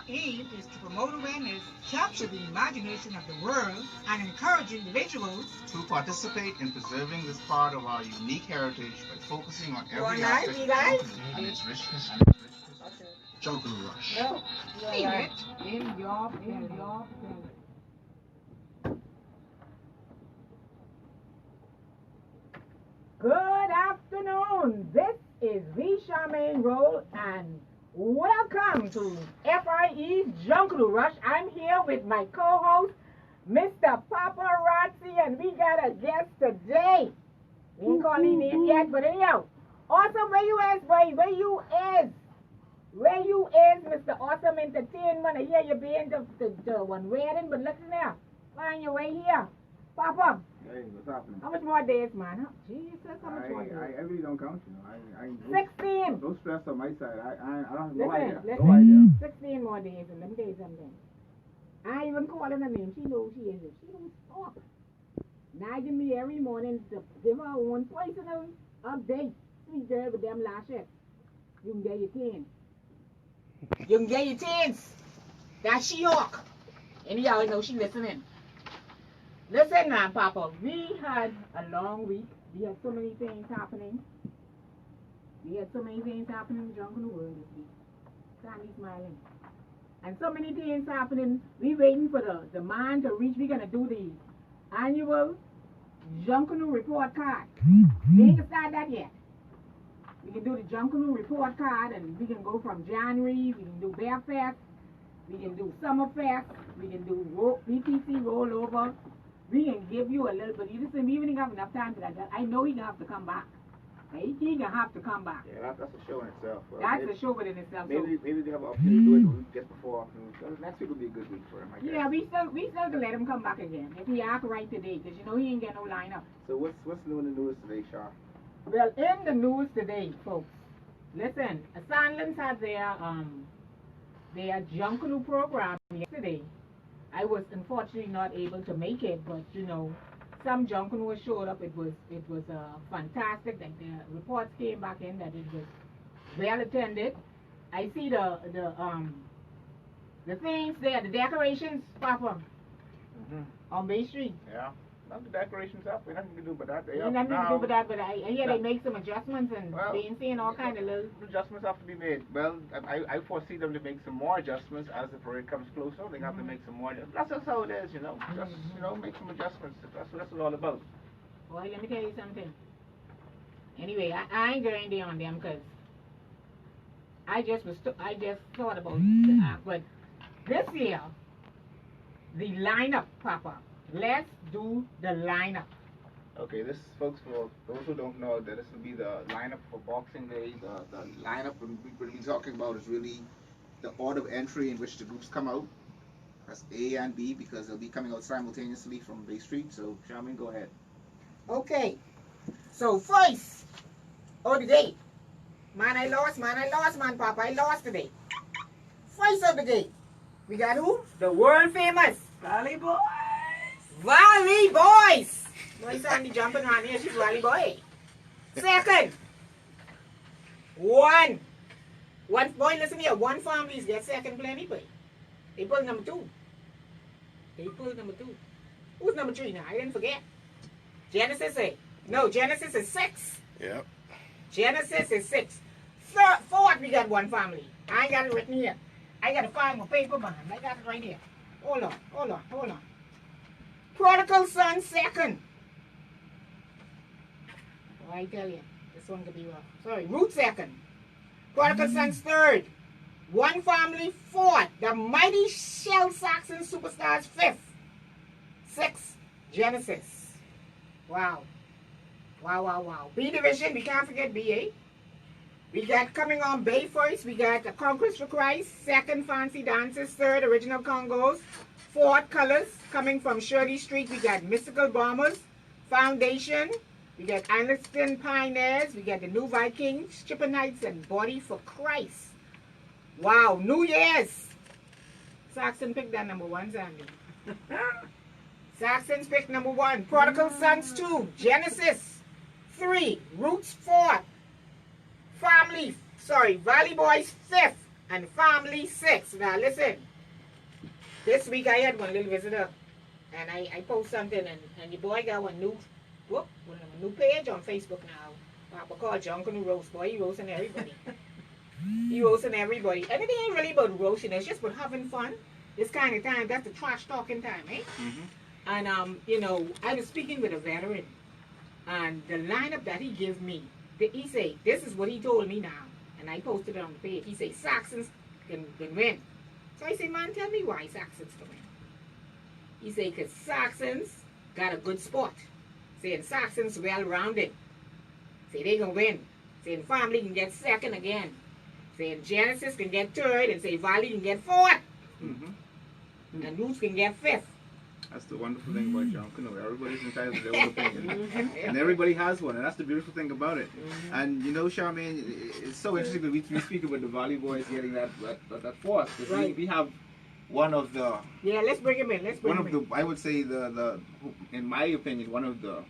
aim is to promote awareness, capture the imagination of the world, and encourage individuals to participate in preserving this part of our unique heritage by focusing on every night, aspect you of guys? Junkanoo and its richness. Junkanoo Rush. No, leave it in your belly. Good afternoon. This is V. Charmaine Roll, and welcome to F.I.E.'s Junkanoo Rush. I'm here with my co-host, Mr. Paparazzi, and we got a guest today. We ain't calling him yet, but anyhow. Awesome, where you is, boy? Where you is? Where you is, Mr. Awesome Entertainment? I hear you being the one wedding, but listen there. Find your way here. Papa. Hey, what's happening? How much more days, man? Jesus, how much more days? I really don't count, you know. I 16. Don't stress on my side. I don't have no idea. Listen. No idea. 16 more days, and let me tell you something. I ain't even calling her name. She knows she is it. She don't stop. Nagging me every morning to give her one personal update. Sweet girl with them lashes. You can get your tens. You can get your tens. That's She-Hawk. Anyhow, you know she listening. Listen now, Papa. We had a long week. We had so many things happening. In Junkanoo world this week. Sandy smiling. And so many things happening. We waiting for the man to reach. We're gonna do the annual Junkanoo report card. We ain't gonna start that yet. We can do the Junkanoo report card, and we can go from January. We can do Bear Fest. We can do Summer Fest. We can do BTC rollover. We can give you a little bit. You listen, we even have enough time for that. I know he's gonna have to come back. He gonna have to come back. Yeah, that's a show in itself. That's a show within itself. Maybe they have an opportunity to do it the week just before. Next week will be a good week for him, I guess. Yeah, we still can let him come back again if he act right today, because you know he ain't got no lineup. So what's new in the news today, Shaw? Well, in the news today, folks, listen, Sandlands had their Junkanoo program yesterday. I was unfortunately not able to make it, but you know, some Junkanoo showed up. It was fantastic. Like the reports came back in that it was well attended. I see the things there, the decorations, Papa, on Bay Street. Yeah. Not the decorations up. Nothing to do with that. They nothing to do with that, but I hear they make some adjustments, and they ain't seeing all kind of little adjustments have to be made. Well, I foresee them to make some more adjustments as the parade comes closer. They have to make some more. That's just how it is, you know. Just make some adjustments. That's what it's all about. Boy, let me tell you something. Anyway, I ain't going there on them because I just thought about the act, but this year the lineup, Papa. Let's do the lineup. Okay, this, folks, for those who don't know, that this will be the lineup for Boxing Day. The lineup we're really talking about is really the order of entry in which the groups come out. That's A and B, because they'll be coming out simultaneously from Bay Street. So, Charmaine, go ahead. Okay. So, first, the day. Man, I lost, man, Papa. I lost today. First of the day. We got who? The world famous Valley Boys. Valley Boys! Boy, Sandy jumping around here, she's Valley Boy. Second, one boy, listen here, one families get second plenty, boy. They pulled number two. Who's number three now? I didn't forget. Genesis is 6. Yep. Genesis is 6. Fourth, we got one family. I ain't got it written here. I got to find my paper behind. I got it right here. Hold on. Prodigal Son second. Oh, I tell you, this one could be rough. Sorry, Root second. Prodigal Son's third. One family fourth. The mighty Shell Saxon Superstars fifth. 6. Genesis. Wow. B division, we can't forget BA. We got coming on Bay first. We got the Conquest for Christ. Second, Fancy Dances. Third, Original Congos. Fourth, Colors. Coming from Shirley Street, we got Mystical Bombers. Foundation. We got Anniston Pioneers. We got the New Vikings, Chippenites, and Body for Christ. Wow, New Year's. Saxon picked that number 1, Sandy. Saxon's picked number 1. Prodigal Sons 2. Genesis 3. Roots 4. Valley Boys 5th. And family 6. Now listen, this week I had one little visitor, and I post something, and your boy got one new page on Facebook now. Papa called Junkanoo Roast. Boy, he roasting everybody. He roasting everybody. And it ain't really about roasting, it's just about having fun. This kind of time, that's the trash talking time, eh? And I was speaking with a veteran, and the lineup that he gave me, he say, this is what he told me now, and I posted it on the page. He say Saxons can win. So I say, man, tell me why Saxons can win. He say, because Saxons got a good sport. Saying Saxons well-rounded. Say they can win. Saying family can get second again. Saying Genesis can get third, and say Valley can get fourth. And Roots can get fifth. That's the wonderful thing about Junkanoo. Everybody's entitled to their own opinion. And everybody has one, and that's the beautiful thing about it. And you know, Charmaine, it's so interesting that we speak about the Valley boys getting that fourth. Right. We have one of the... Yeah, let's bring him in. I would say, in my opinion, one of the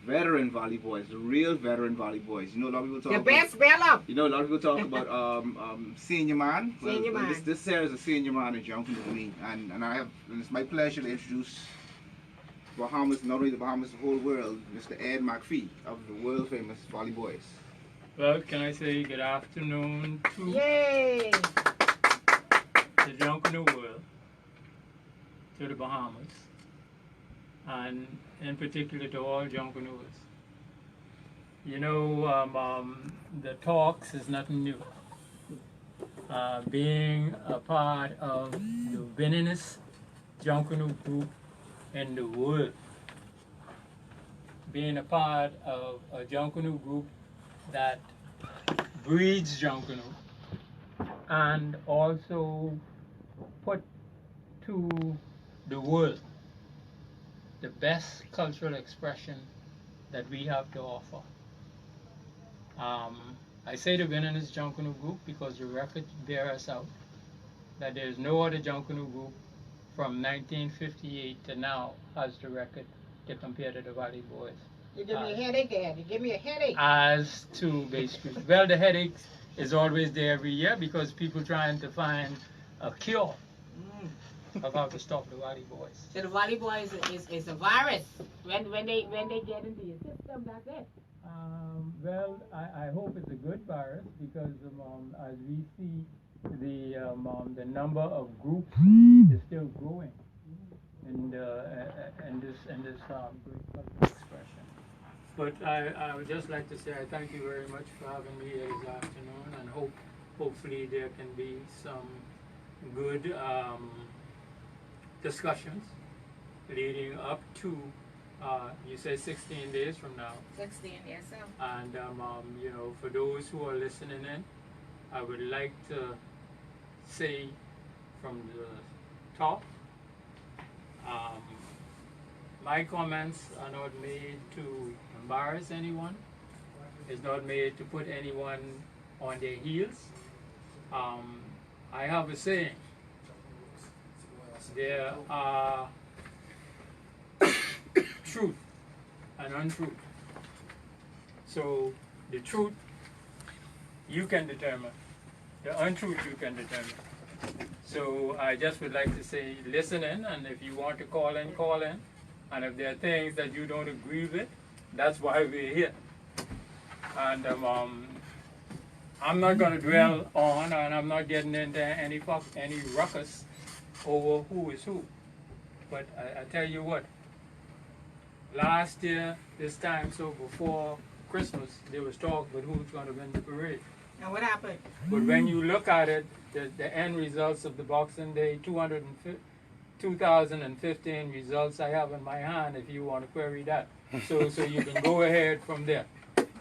veteran Valley boys, the real veteran Valley boys. You know, a lot of people talk about... The best bella! You know, a lot of people talk about senior man. Senior man. This here is a senior man in Junkanoo to me. And it's my pleasure to introduce Bahamas, not only the Bahamas, the whole world, Mr. F.I.E. of the world famous Valley Boys. Well, can I say good afternoon to Yay! the Junkanoo world, to the Bahamas, and in particular to all Junkanoos. You know, the talks is nothing new. Being a part of the winningest Junkanoo group in the world, being a part of a Junkanoo group that breeds Junkanoo, and also put to the world the best cultural expression that we have to offer. I say the winningest Junkanoo group because the records bear us out that there's no other Junkanoo group from 1958 to now has the record to compare to the Valley Boys. You give me a headache, Dad. You give me a headache. As to basically, well, the headache is always there every year because people trying to find a cure of how to stop the Valley Boys. So the Valley Boys is a virus. When they get into your system, that's it. Well, I hope it's a good virus because as we see, the number of groups is still growing in this great cultural expression. But I would just like to say I thank you very much for having me here this afternoon, and hopefully there can be some good discussions leading up to you say 16 days from now. 16, yes, sir. And you know, for those who are listening in, I would like to say from the top, my comments are not made to embarrass anyone. It's not made to put anyone on their heels. I have a saying. There are truth and untruth. So the truth you can determine. The untruth you can determine. So I just would like to say, listen in, and if you want to call in, call in. And if there are things that you don't agree with, that's why we're here. And I'm not going to dwell on, and I'm not getting into any ruckus over who is who. But I tell you what, last year, this time, so before Christmas, there was talk about who's going to win the parade. And what happened? But when you look at it, the end results of the Boxing Day 2015 results I have in my hand, if you want to query that. So you can go ahead from there.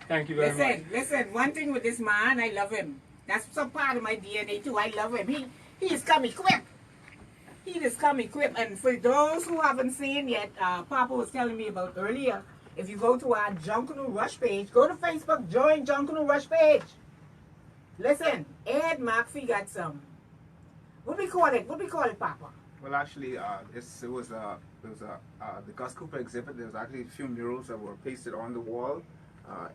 Thank you very much. Listen, one thing with this man, I love him. That's some part of my DNA too. I love him. He is come equipped. He just come equipped. And for those who haven't seen yet, Papa was telling me about earlier, if you go to our Junkanoo Rush page, go to Facebook, join Junkanoo Rush page. Listen, F.I.E. got some. What we call it, Papa? Well, actually, it was the Gus Cooper exhibit. There was actually a few murals that were pasted on the wall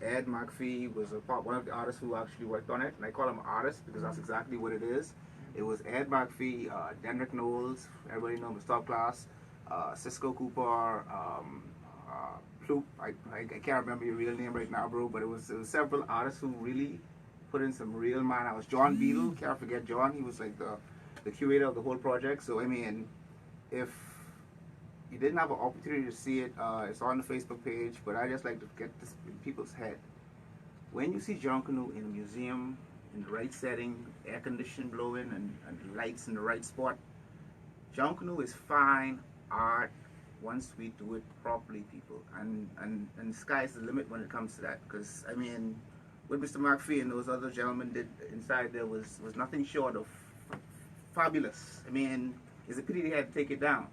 Ed McPhee was one of the artists who actually worked on it, and I call him an artist because that's exactly what it is. It was Ed McPhee, Denrick Knowles, everybody knows him as Top Class, Cisco Cooper, Ploop. I can't remember your real name right now, bro, but it was several artists who really put in some real man. I was John Beadle, can't forget John. He was like the curator of the whole project. So I mean, if you didn't have an opportunity to see it, it's on the Facebook page. But I just like to get this in people's head. When you see Junkanoo in a museum, in the right setting, air conditioning blowing, and lights in the right spot, Junkanoo is fine art once we do it properly, people. And the sky's the limit when it comes to that. Because I mean, what Mr. McPhee and those other gentlemen did inside there was nothing short of fabulous. I mean, it's a pity they had to take it down.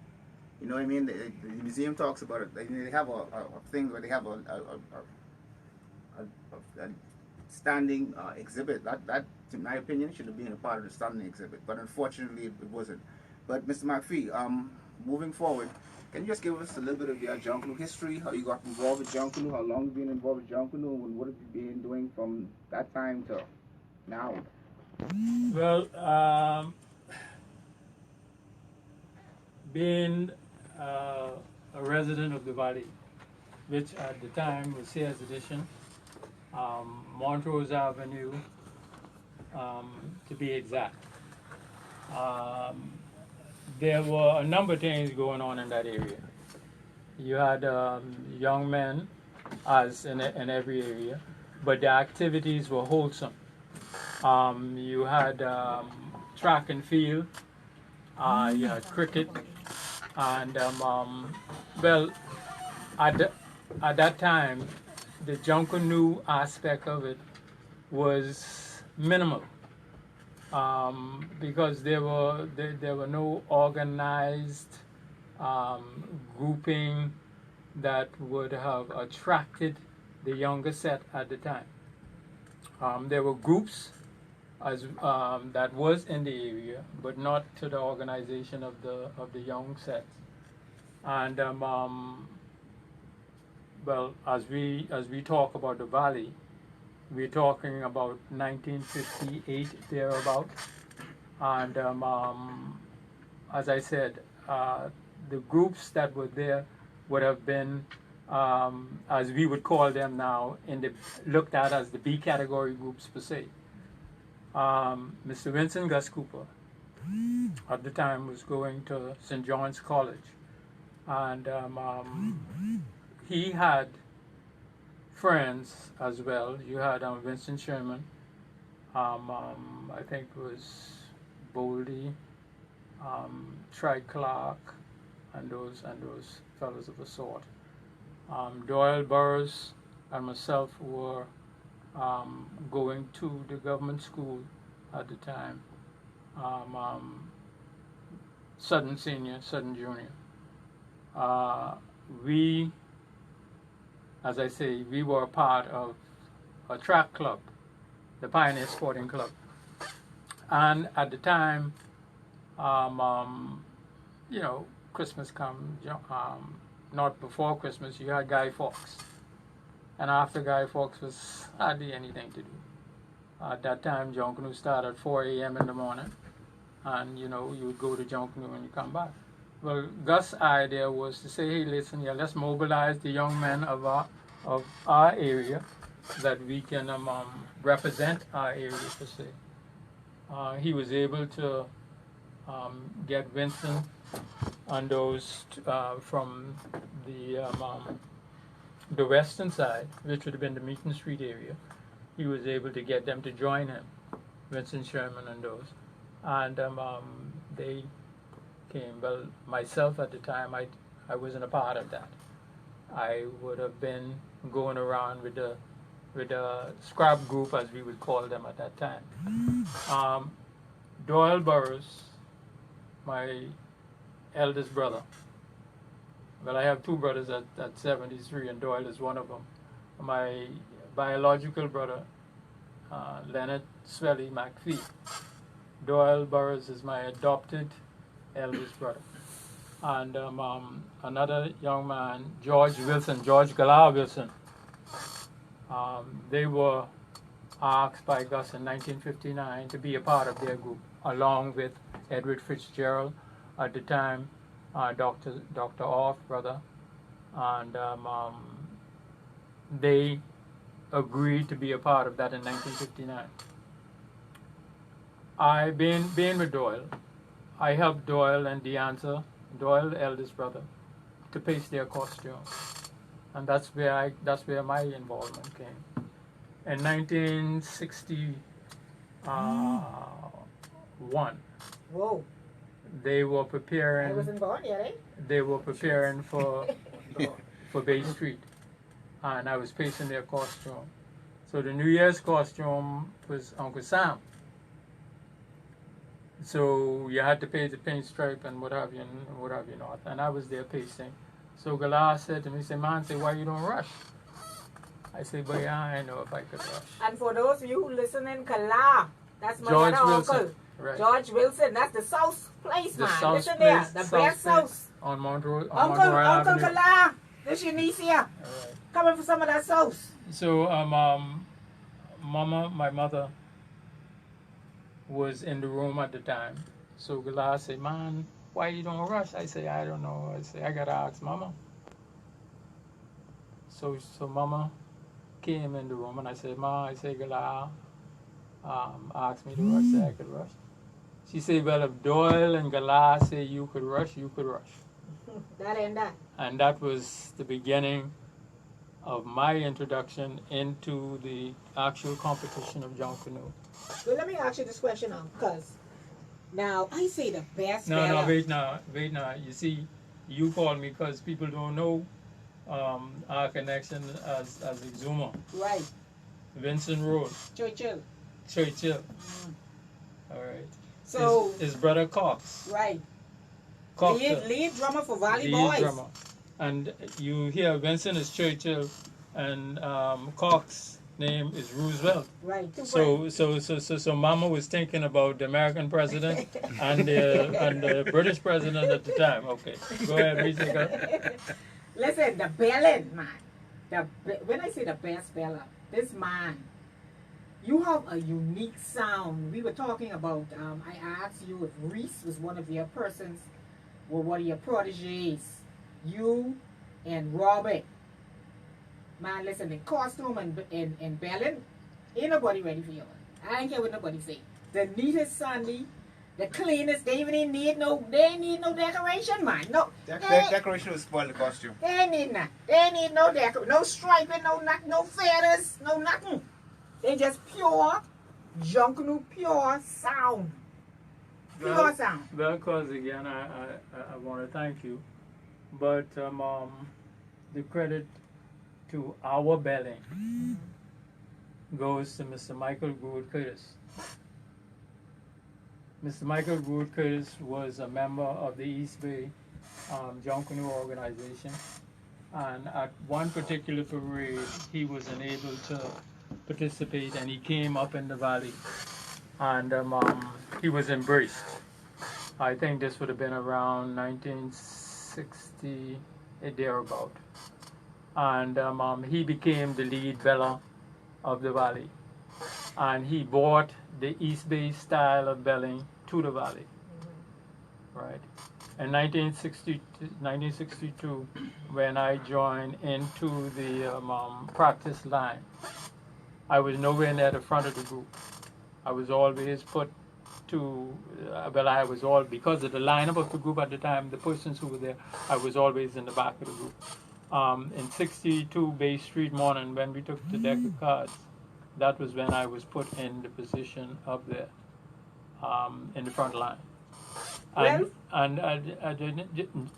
You know what I mean? The museum talks about it. They have a thing where they have a standing exhibit. That, in my opinion, should have been a part of the standing exhibit. But unfortunately, it wasn't. But Mr. McPhee, moving forward, can you just give us a little bit of your Junkanoo history? How you got involved with Junkanoo? How long you've been involved with Junkanoo? And what have you been doing from that time to now? Well, being a resident of the Valley, which at the time was Sears Edition, Montrose Avenue, to be exact. There were a number of things going on in that area. You had young men, as in every area, but the activities were wholesome. You had track and field, you had cricket, and well, at that time, the Junkanoo aspect of it was minimal. Because there were no organized grouping that would have attracted the younger set at the time. There were groups that was in the area, but not to the organization of the young sets. And well, as we talk about the Valley, we're talking about 1958 thereabout, and as I said, the groups that were there would have been, as we would call them now, looked at as the B category groups per se. Mr. Vincent Gus Cooper at the time was going to St. John's College, and he had friends as well. You had Vincent Sherman, I think it was Boldy, Tri Clark, and those fellows of the sort. Doyle Burroughs and myself were going to the government school at the time, Sutton Senior, Sutton Junior. We, as I say, we were a part of a track club, the Pioneer Sporting Club. And at the time, you know, Christmas come, not before Christmas, you had Guy Fawkes. And after Guy Fawkes was hardly anything to do. At that time, Junkanoo started at 4 a.m. in the morning, and you know, you would go to Junkanoo when you come back. Well, Gus' idea was to say, hey, listen, yeah, let's mobilize the young men of our area, that we can represent our area per se. He was able to get Vincent and those from the western side, which would have been the Meaton Street area. He was able to get them to join him, Vincent Sherman and those. And they came. Well, myself at the time, I wasn't a part of that. I would have been going around with the scrap group, as we would call them at that time. Doyle Burroughs, my eldest brother. Well, I have two brothers at 73, and Doyle is one of them. My biological brother, Leonard Swelly McPhee. Doyle Burroughs is my adopted eldest brother. And another young man, George Galah Wilson. They were asked by Gus in 1959 to be a part of their group, along with Edward Fitzgerald, at the time, Dr. Off, brother, and they agreed to be a part of that in 1959. I been with Doyle. I helped Doyle and DeAnza, Doyle, the eldest brother, to paste their costume, and that's where my involvement came. In 1961, Whoa. they were I preparing. wasn't born yet, eh? They were preparing for Bay Street, and I was pasting their costume. So the New Year's costume was Uncle Sam. So you had to pay the paint stripe and what have you not. And I was there pasting. So Galar said to me, he said, man, say, why you don't rush? I said, but yeah, I know if I could rush. And for those of you who listen in Kala, that's my George other Wilson. uncle. Right. George Wilson, that's the South place, The man. South Listen place, there, the South best place South. on Monroe Uncle Avenue. Kala, this your niece here. All right. Coming for some of that South. So, Mama, my mother, was in the room at the time. So Galar said, man, why you don't rush? I say, I don't know. I say, I gotta ask Mama. So Mama came in the room and I said, Ma, I say, Galar asked me to rush, say I could rush. She said, well, if Doyle and Galar say you could rush, you could rush. That ain't that. And that was the beginning of my introduction into the actual competition of Junkanoo. Well, let me ask you this question, because now I say the best No, fella. wait now. You see, you called me because people don't know our connection as Exuma. Right. Vincent Road, Churchill. Churchill. All right. So, his brother Cox. right. Cox, Lead drummer for Valley lead Boys. drummer. And you hear Vincent is Churchill, and Cox name is Roosevelt. Right. So Mama was thinking about the American president and the British president at the time. Okay, go ahead, Rita. Listen, the bellin, man. When I say the best fella, this man, you have a unique sound. We were talking about, I asked you if Reese was one of your persons or one of your proteges. You and Robert. Man, listen, the costume and bellin, ain't nobody ready for you. I ain't care what nobody say. The neatest Sunday, the cleanest, they ain't need no decoration, man. No. Decoration will spoil the costume. They ain't need that. They ain't need no decoration, no striping, no feathers, no nothing. They just pure, Junkanoo, pure sound. Pure sound. Well, cause again, I want to thank you, but the credit to our belling goes to Mr. Michael Gould Curtis. Mr. Michael Gould Curtis was a member of the East Bay Junkanoo organization, and at one particular parade, he was unable to participate, and he came up in the valley, and he was embraced. I think this would have been around 1960, thereabout. And he became the lead beller of the valley. And he brought the East Bay style of belling to the valley. Right. In 1962, when I joined into the practice line, I was nowhere near the front of the group. I was always put to, because of the lineup of the group at the time, the persons who were there, I was always in the back of the group. In 62 Bay Street morning, when we took the deck of cards, that was when I was put in the position up there, in the front line. And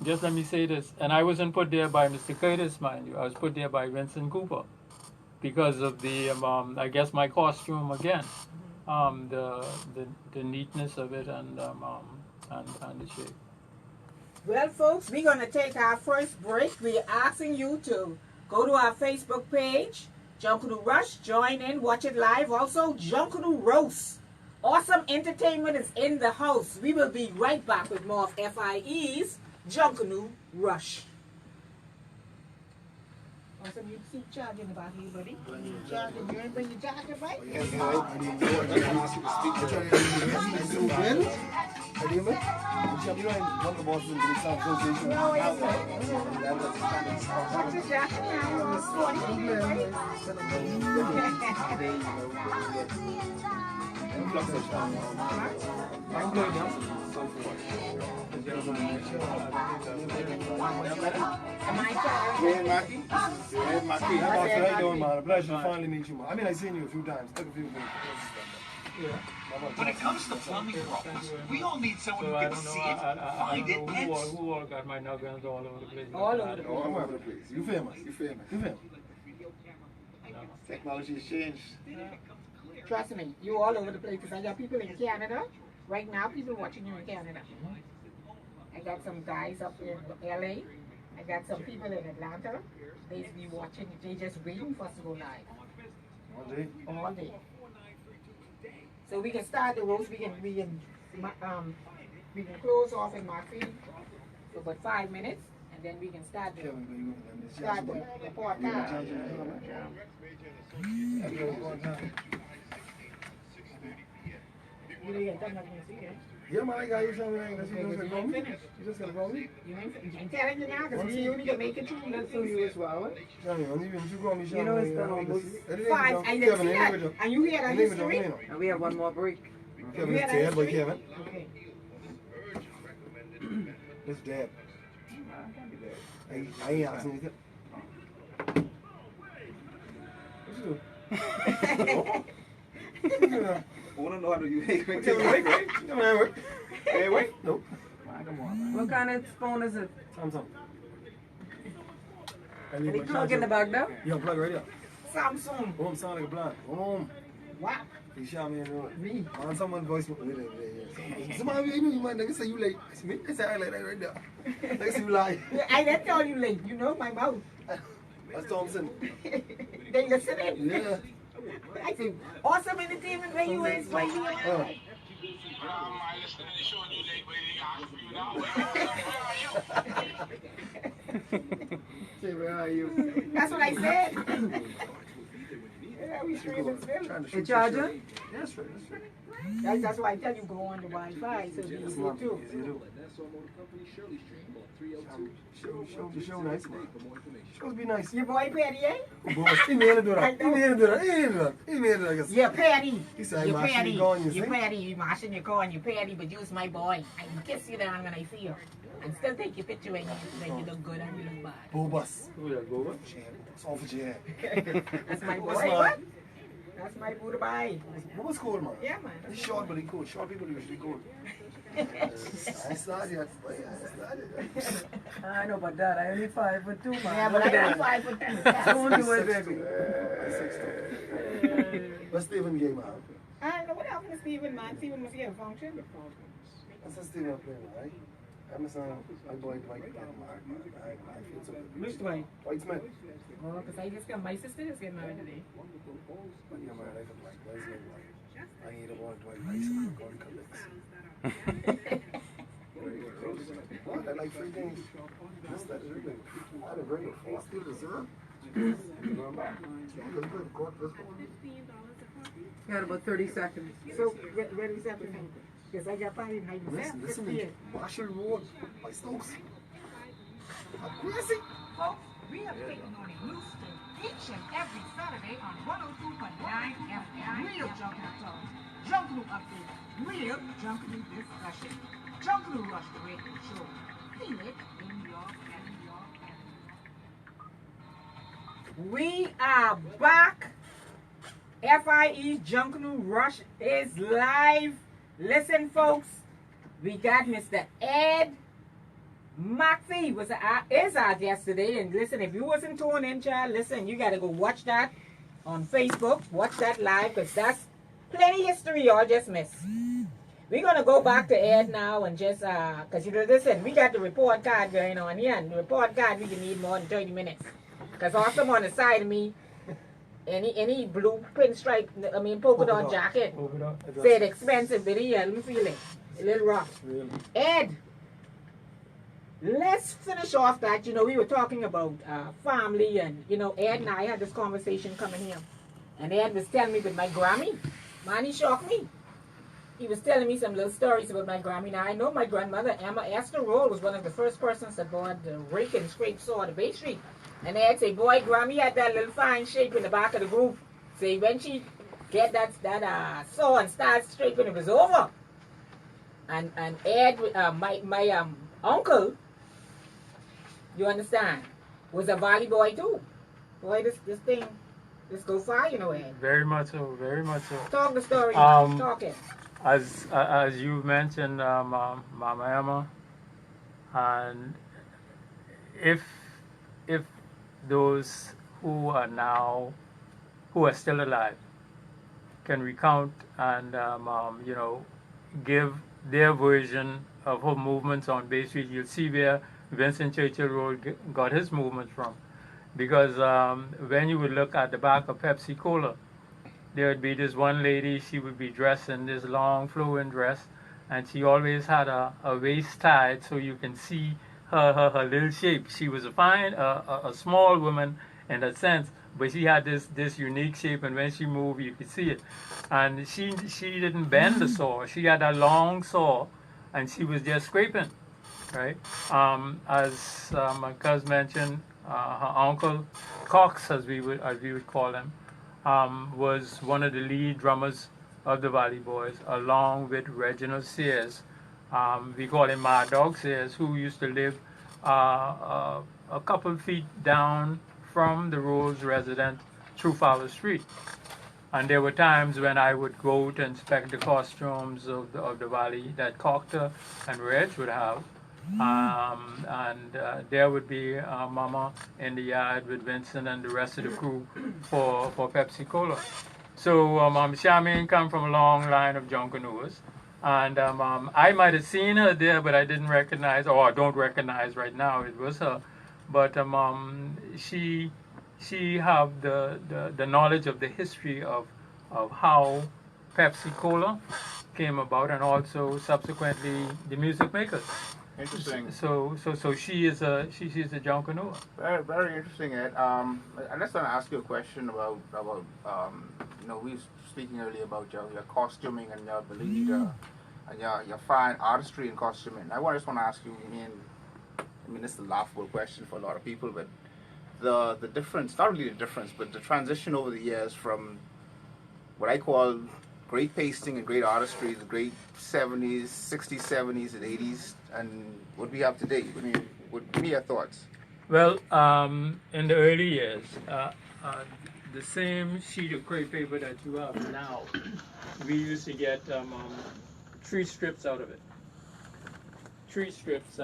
just let me say this, and I wasn't put there by Mr. Curtis, mind you, I was put there by Vincent Cooper, because of the, I guess my costume again, the neatness of it and the shape. Well, folks, we're going to take our first break. We're asking you to go to our Facebook page, Junkanoo Rush, join in, watch it live. Also, Junkanoo Roast. Awesome entertainment is in the house. We will be right back with more of F.I.E.'s Junkanoo Rush. Also, you see charge in the back of your buddy. You charge, you ain't bring your charger, right? I didn't know. I didn't ask you to speak to me. I didn't know. You know, one of the bosses in the South Association. No, it's what's your jacket now? You're 40, right? I'm good now. Am I charged? Hey, Mackie. Hey, Mackie. How you doing, man? A pleasure to finally meet you, man. I mean, I've seen you a few times. Took a few minutes. Yeah. When it comes to plumbing problems, we all need someone So who I can don't know. see it, I find it, don't know and who all got my nuggets all over the place. All over the place. All over the place. You famous. You famous. You famous. Technology has changed. Trust me, you all over the place because I got people in Canada. Right now, people watching you in Canada. I got some guys up in LA. I got some people in Atlanta. They be watching. They just waiting for us to go live. All day. All day. So we can start the roast. We can close off in my feed for about 5 minutes, and then we can start the podcast. You ain't done nothing to see, eh? Yeah, man, I got you something. You ain't finished. You just gonna call me? You ain't finished. I'm telling you now, because you only can make it 2 minutes to you as well. You know it's done almost 5. I didn't see that. And you hear that history? And we have one more break. Kevin is dead, but Kevin. Okay. It's dead. I ain't asking you. What you do? I want to know how to use it. Come on, work. Hey, wait. Nope. Come on. What kind of phone is it? Samsung. Any plug in the back there? Yeah, plug right here. Samsung. Home sound like a blind. Home. Wow. He shot me in the road. Me. Man, someone voice me. Wait. Somebody, you know, you might say you late. It's me. It's I like that right there. Next you lie. I didn't tell you late. You know my mouth. That's Thompson. They listening. Yeah. I say, awesome entertainment where you is, where you is. I listening to the show and you late, but you asked for you now. Say, where are you? That's what I said. Yeah, we streaming still. The charger? That's right. That's right. That's why I tell you go on the Wi-Fi so you That's can not see too. easy to do. Show nice, man. Shows be nice. Your boy Patty, eh? Boss, he made it do that. He made it do that. He made it, I guess. Yeah, Patty. He said, You're I'm actually Patty. going, you You're see? Patty. You're mashing your car and you're Patty, but you's my boy. I can kiss you down when I see you. And still take your picture when you make you look good and you look bad. Bobas. Who that go with? It's all for Jan. That's my boy. What's my- What? That's my boo to buy. Bobas cool, man. Yeah, man. He's short, but he cool. Short people usually cool. I started yet. I started. I know about that. I only 5'2", man. Yeah, but I got 5'2". Don't do it, baby. What's Stephen game out? I don't know what happened to Steven, man. Steven must get a function. That's a Stephen playing, right? I'm saying, my boy Dwight getting married, man. I feel so good. Which way? White Smith. Oh, because I just got my sister is getting married today. But you're married, I feel like Dwight's getting married. I ain't a boy Dwight nice and I'm going to collect. What? I like 3 things. This, that, and everything. I had a great one. Still deserve. Got about 30 seconds. So, where is everything? Because I got probably 90 Listen to me. Marshall Road by Stokes. I'm crazy. Folks, we are taking on a new state each and every Saturday on 102.9 FM. Real Junkanoo Talk, Junkanoo Update, real Junkanoo discussion. Junkanoo Rush, the radio show. Feel it in your We are back. F.I.E. Junkanoo Rush is live. Listen, folks, we got Mr. Ed McPhee is our guest today. And listen, if you wasn't tuned in, child, listen, you got to go watch that on Facebook. Watch that live because that's plenty history y'all just missed. We're going to go back to Ed now and just, because, you know, listen, we got the report card going on here. And the report card, we can need more than 30 minutes. Because awesome on the side of me, any blue pinstripe, I mean polka dot jacket, said expensive, but yeah, let me feel it. A little rough. Really? Ed, let's finish off that. We were talking about family, and Ed and I had this conversation coming here, and Ed was telling me with my Grammy. Man, he shocked me. He was telling me some little stories about my Grammy. Now I know my grandmother Emma Esther Roll was one of the first persons that bought the rake and scrape saw at the Bay Street. And Ed say, boy, Grammy had that little fine shape in the back of the groove. Say when she get that saw and start scraping, it was over. And Ed, my uncle, you understand, was a valley boy too. Boy, this thing, this go far, Ed. Very much so, very much so. Talk the story, talk it. As you mentioned, Mama Emma, and if those who are still alive can recount and give their version of her movements on Bay Street, you'll see where Vincent Churchill Road got his movements from. Because when you would look at the back of Pepsi Cola, there would be this one lady. She would be dressed in this long flowing dress, and she always had a waist tied so you can see her little shape. She was a small woman in that sense, but she had this unique shape, and when she moved, you could see it. And she didn't bend the saw. She had a long saw, and she was just scraping, right? As my cousin mentioned, her uncle Cox, as we would call him, was one of the lead drummers of the Valley Boys, along with Reginald Sears. We call him Mad Dog Sears, who used to live a couple feet down from the Rose resident through Fowler Street. And there were times when I would go to inspect the costumes of the Valley that Cocter and Reg would have. There would be Mama in the yard with Vincent and the rest of the crew for Pepsi Cola. So Charmaine come from a long line of Junkanoos, and I might have seen her there, but I didn't recognize, or I don't recognize right now it was her. But she have the knowledge of the history of how Pepsi Cola came about, and also subsequently the music makers. Interesting. So she's a Junkanoo. Very, very interesting, Ed. I just want to ask you a question about we were speaking earlier about your costuming and your ability to and your fine artistry in costuming. I just want to ask you. I mean, this is a laughable question for a lot of people, but the difference, not really the difference, but the transition over the years from what I call great pasting and great artistry, the great 70s, 60s, 70s, and 80s, and what we have today. I mean, give me your thoughts. Well, in the early years, the same sheet of crepe paper that you have now, we used to get 3 strips out of it. 3 strips.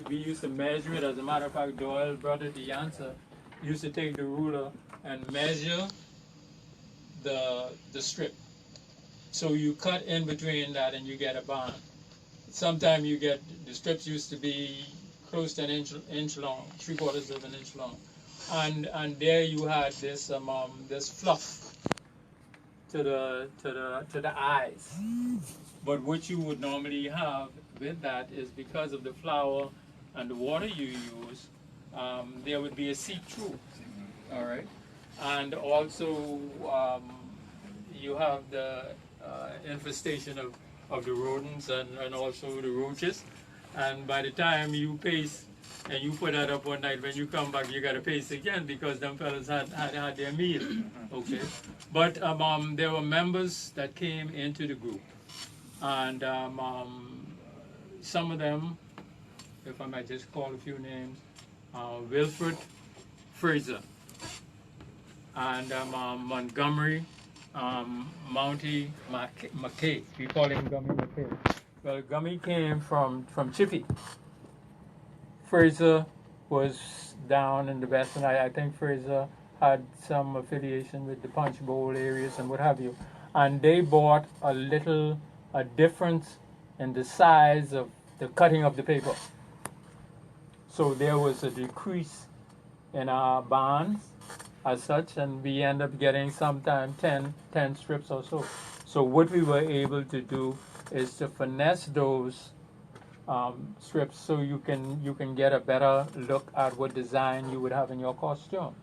We used to measure it. As a matter of fact, Doyle, brother, the answer, used to take the ruler and measure the strip. So you cut in between that and you get a band. Sometimes you get, the strips used to be close to an inch long, 3/4 of an inch long. And there you had this fluff to the eyes. But what you would normally have with that is, because of the flour and the water you use, there would be a see-through, all right? And also you have the infestation of the rodents and also the roaches. And by the time you paste and you put that up one night, when you come back, you got to paste again because them fellas had their meal, okay? But there were members that came into the group. And some of them, if I might just call a few names, Wilfred Fraser and Montgomery Mounty McKay. We call him Gummy McKay. Well, Gummy came from Chippy. Fraser was down in the west, and I think Fraser had some affiliation with the Punch Bowl areas and what have you. And they bought a difference in the size of the cutting of the paper. So there was a decrease in our bands as such, and we end up getting sometimes 10 strips or so. So what we were able to do is to finesse those strips so you can get a better look at what design you would have in your costume.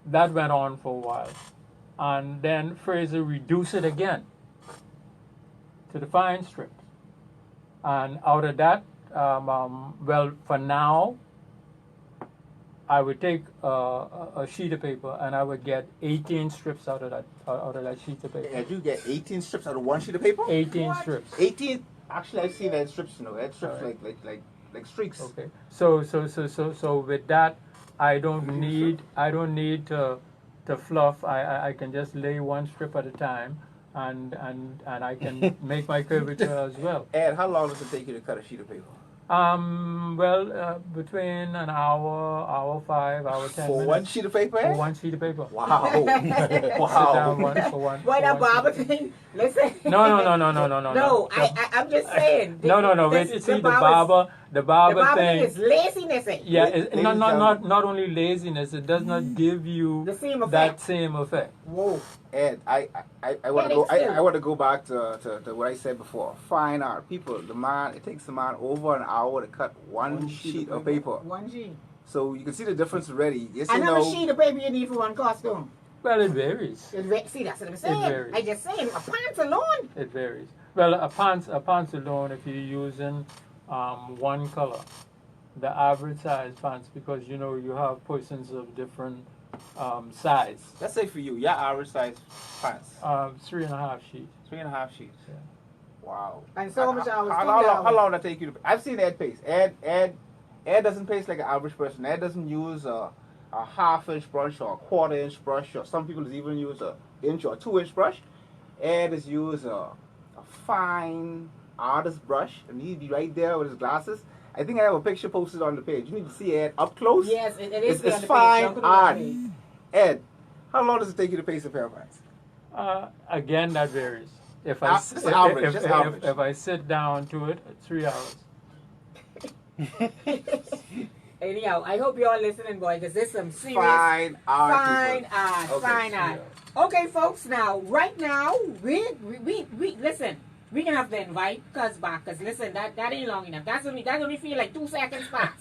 That went on for a while, and then Fraser reduced it again to the fine strips, and out of that, well, for now, I would take a sheet of paper and I would get 18 strips out of that sheet of paper. And you get 18 strips out of one sheet of paper? 18 strips. 18? Actually, I've seen that strips, that strips Right. like streaks. Okay. So with that, I don't need to fluff. I can just lay one strip at a time, and I can make my curvature as well. Ed, how long does it take you to cut a sheet of paper? Well, between an hour 5, hour 10 For minutes. one sheet of paper, Ed? For one sheet of paper. Wow. Sit down Wow. for one. Why for that one barber sheet. thing? Listen. No. No, I'm just saying. No. The barber thing. is laziness. Yeah, Ladies not only laziness. It does not give you The same effect. that same effect. Whoa. Ed, I want to go. I want to go back to what I said before. Fine art, people. It takes the man over an hour to cut one sheet of paper. One sheet. So you can see the difference already. Yes, And you how know. much sheet of paper you need for one costume? Well, it varies. See, that's what I'm saying. varies. I just saying, a pants alone. It varies. Well, a pants alone, if you're using one color, the average size pants, because you have persons of different size. Let's say for you, your average size pants, 3.5 sheets. 3.5 sheets. Yeah. Wow. And so much hours. How long did that take you to? I've seen Ed pace. Ed doesn't pace like an average person. Ed doesn't use a half-inch brush or a quarter-inch brush, or some people even use an inch or 2-inch brush. Ed has used a fine artist brush, and he'd be right there with his glasses. I think I have a picture posted on the page. You need to see Ed up close. Yes, it is. It's on the fine page. art. Ed, how long does it take you to pace a pair of pants? Again, that varies. If Just average. if I sit down to it, 3 hours. Anyhow, I hope you all listening, boy, because this is some serious Fine art. fine people. art. Okay. Fine art. Okay, folks. Now, right now, we listen. We gonna have to invite Cuz back, cause listen, that ain't long enough. That's only feel like 2 seconds pass.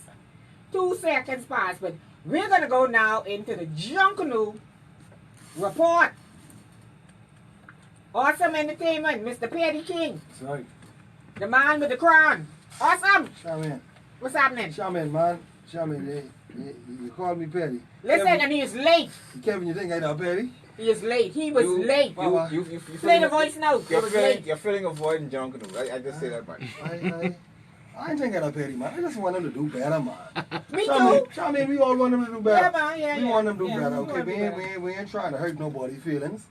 2 seconds pass, but we're gonna go now into the Junkanoo report. Awesome entertainment, Mr. Petty King, Sorry. the man with the crown. Awesome. Shaman. What's happening? Shaman, man. Shaman, you called me petty. Listen, Kevin, and he is late. Kevin, you think I know petty? He is late. He was late. You Play the voice note. He was late. You're feeling avoiding Junkanoo. I just say that much. I ain't think I know petty, man. I just want them to do better, man. Me too. Shaman, we all want them to do better. Yeah, man. Yeah, We want them to do yeah, better, we okay? wanna do better. We ain't trying to hurt nobody's feelings.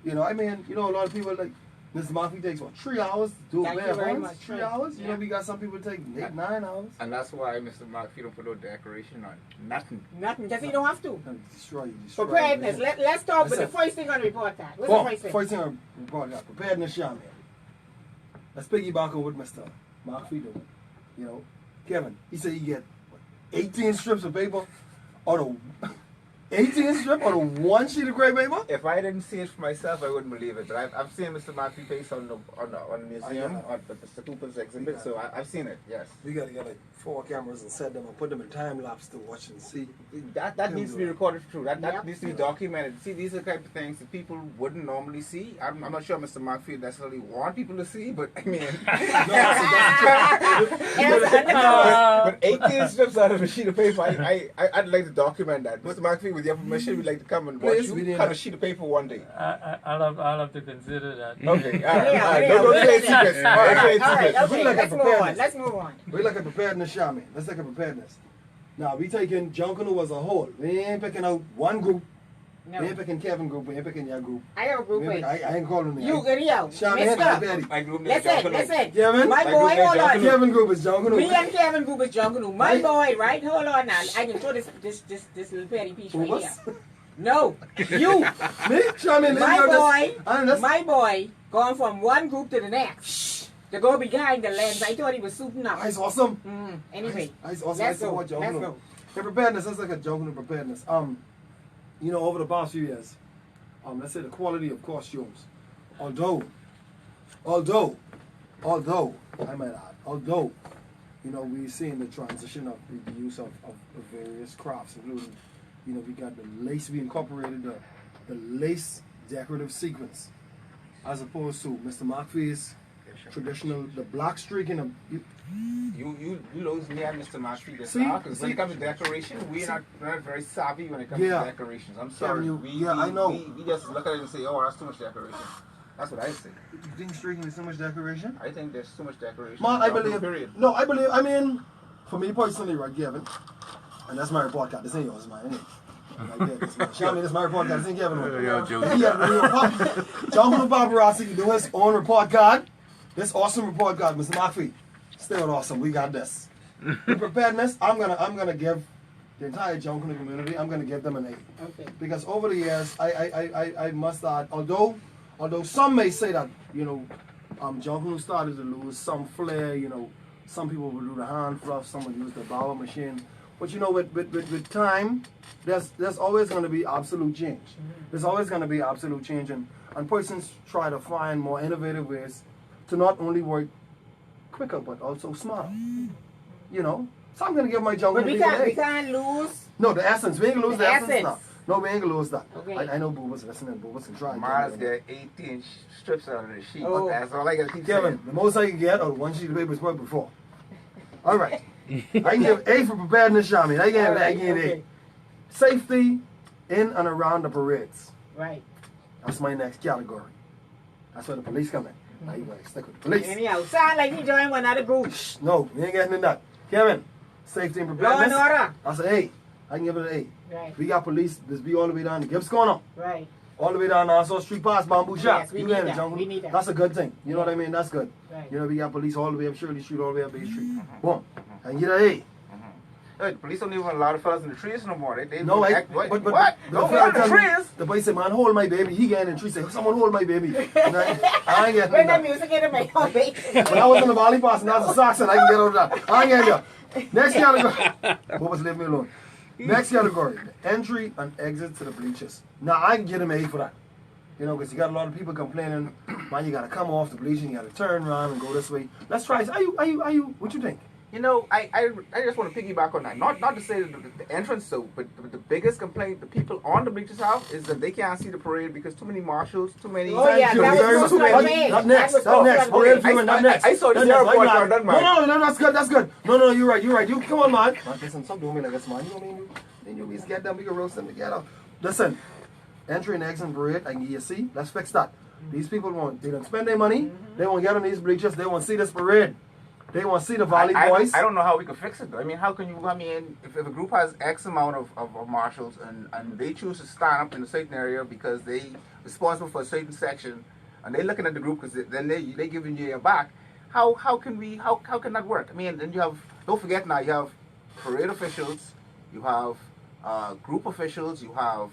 You know, I mean, a lot of people like Mr. Murphy takes 3 hours to do a Thank pair you of very pants? much. 3 hours? You Yeah. know, we got some people take 8, 9 hours. And that's why Mr. Mark, you don't put no decoration on nothing. Nothing. Just you don't have to. Destroy you. Preparedness. Let's talk with the Listen. first thing on the report card. What's the first thing? First thing I report out, preparedness, Shaman. Let's piggyback on what Mr. Murphy doing. You know, Kevin, he said you get 18 strips of paper out of 18 strip on a one sheet of gray paper? If I didn't see it for myself, I wouldn't believe it. But I've seen Mr. Murphy face on the museum, on the Cooper's exhibit, so I've seen it. Yes. We gotta get like 4 cameras and set them and put them in time lapse to watch and see. That needs to be recorded too. That Yep. needs to be documented. See, these are the type of things that people wouldn't normally see. I'm not sure Mr. Murphy necessarily want people to see, but I mean, but 18 strips out of a sheet of paper, I'd like to document that. Mr. Murphy, with your permission, we'd like to come and watch Please, we you didn't cut a have- sheet of paper one day. I'll have to consider that. Okay, all right. Yeah, Don't say it's secret. Don't say it's All right, secret. okay, Look at let's move on. preparedness. Let's move on. We look at preparedness, Shaman. Let's look at preparedness. Now, we taking Junkanoo as a whole. We ain't picking out one group. No, We ain't picking Kevin group. We ain't picking your group. I have a group We ain't with pick- I ain't calling them. you, Rio, Shaman, Mister. Betty. My group name is Listen, Junkanoo. listen. Kevin? My My boy, group name is hold on. Junkanoo. Kevin group is Junkanoo. Me and Kevin group is Junkanoo. My Right. boy, right? Hold on now. I can throw this little petty piece right Who here. was? No, you. Me? Shaman, My boy, going from one group to the next. To go behind the lens. I thought he was suiting up. Ice awesome. Anyway, Ice awesome. let's I go. support Let's Junkanoo. go. In preparedness, let's look at Junkanoo preparedness. You know, over the past few years, let's say the quality of costumes, although I might add. Although, you know, we're seeing the transition of the use of various crafts, including, you know, we got the lace, we incorporated the lace decorative sequence, as opposed to Mr. McPhee's traditional, the black streak in a. You lose me and Mr. Mashfi this See? now, because when See? it comes to decoration, we're not very savvy when it comes Yeah. to decorations. I'm sorry. Yeah, I know. We just look at it and say, oh, that's too much decoration. That's what I say. You think streaking is so much decoration? I think there's too much decoration. Man, I Down to believe. Period. No, I believe. I mean, for me personally, right, Kevin, and that's my report card. This ain't yours, man. Ain't it? Like that, this man. Show me this my report card. This ain't Kevin. Junkanoo Paparazzi do his own report card. This awesome report card, Mr. McPhee. Still awesome. We got this. In preparedness, I'm gonna give the entire Junkanoo community. I'm gonna give them an A. Okay. Because over the years, I must add, although some may say that, you know, Junkanoo started to lose some flair, you know, some people would do the hand fluff, some would use the bower machine. But you know, with time, there's always going to be absolute change. There's always going to be absolute change, and persons try to find more innovative ways to not only work quicker but also smarter. You know, so I'm going to give my Junkanoo But we people an A. can't lose. No, the essence. We ain't gonna lose The the essence essence. now. No, we ain't gonna lose that. Okay. I know Boo was listening. Boo was trying. Mars get 18 strips out of the sheet. Oh. That's all I gotta keep Kevin, saying. the most I can get are one sheet of paper is worth before. All right. I can give A for preparedness, Shami. I can Alright, give okay. A. Safety in and around the parades. Right. That's my next category. That's where the police come in. Now you gotta stick with the police. Anyhow, sound like you join one other group. Shh, no, we ain't getting in that. Kevin, safety and Law and preparedness. order. That's an A. I can give it an A. Right. We got police. This be all the way down to Gibbs Corner. Right. All the way down Nassau Street past Bamboo Shop. Yes, we You need get it, that. Jungle. We need that. That's a good thing. You know what I mean? That's good. Right. You know, we got police all the way up Shirley Street, all the way up Bay Street. Boom. I can get an A. Hey, the police don't even allow the fellas in the trees no more. They No, act, what? but What? the Don't fella go in the tell me- trees. The boy say, man, hold my baby. He getting in the tree. Say, someone hold my baby. And I ain't getting Bring in the that. music in the mail, When I was in the volley pass and that's a socks and I can get out of that. I ain't getting there. Next category. Bubba's leave me alone. Next category. The entry and exit to the bleachers. Now, I can get him an A for that. You know, because you got a lot of people complaining, man, you got to come off the bleaching, you got to turn around and go this way. Let's try it. Are you, what you think? You know, I just want to piggyback on that. Not to say that the entrance so, but the biggest complaint the people on the bleachers have is that they can't see the parade because too many marshals, too many. Oh, yeah, Thank you that was very so much. funny. Up next, That was up so next. funny. Parade Okay, viewing, up next. I saw this Up next. airport Right, card, done, man. No, that's good, that's good. No, you're right. You come on, man. Man, listen, stop doing me like this, man. You know what I mean? Then you get them, we can roast them together. Listen, entry and exit parade, I can give you a C. Let's fix that. These people they don't spend their money. They won't get on these bleachers. They won't see this parade. They want to see the Valley boys. I don't know how we can fix it though. I mean, how can you? I mean, if a group has X amount of marshals and they choose to stand up in a certain area because they responsible for a certain section, and they're looking at the group because then they giving you your back. How can that work? I mean, then you have, don't forget now, you have parade officials, you have group officials, you have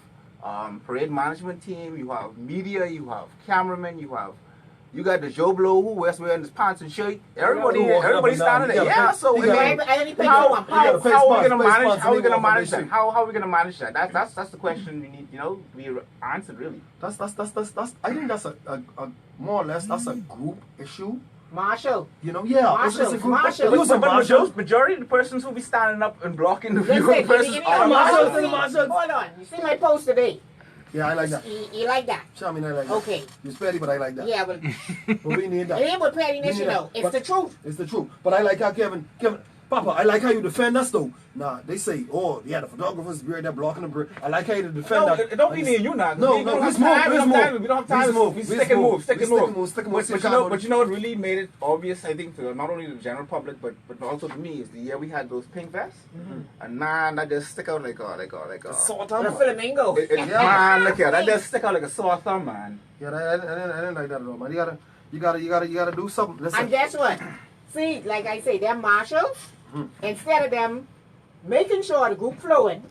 parade management team, you have media, you have cameramen, you got the Joe Blow who was wearing his pants and shirt. Everybody standing there. Yeah, so how are we gonna manage that? How are we gonna manage that? That's the question we need, to be answered really. That's I think that's a more or less that's a group issue. Marshall. Yeah, it's a group. Marshall. Majority of the persons who be standing up and blocking the view Listen, of the persons are Marshall. Hold on. You see my post today? Yeah, I like that. You like that? I mean, I like that. Okay. You're petty, but I like that. Yeah, but But we need that. it ain't with pettiness, We need that. It's But the truth. It's the truth. But I like how Kevin, Papa, I like how you defend us though. Nah, they say, oh, yeah, the photographers be right there blocking the bridge. I like how you defend that. It don't be me and you now. No, we don't we have time. We move. don't have time. We stick and move. But you know what really made it obvious, I think, to not only the general public, but also to me, is the year we had those pink vests. And man, that just stick out like a sore The thumb. flamingo. Man, look here, that just stick out like a sore thumb, man. Yeah, I didn't like that at all, man. You gotta do something. Listen. And guess what? See, like I say, they're marshals. Instead of them making sure the group flowing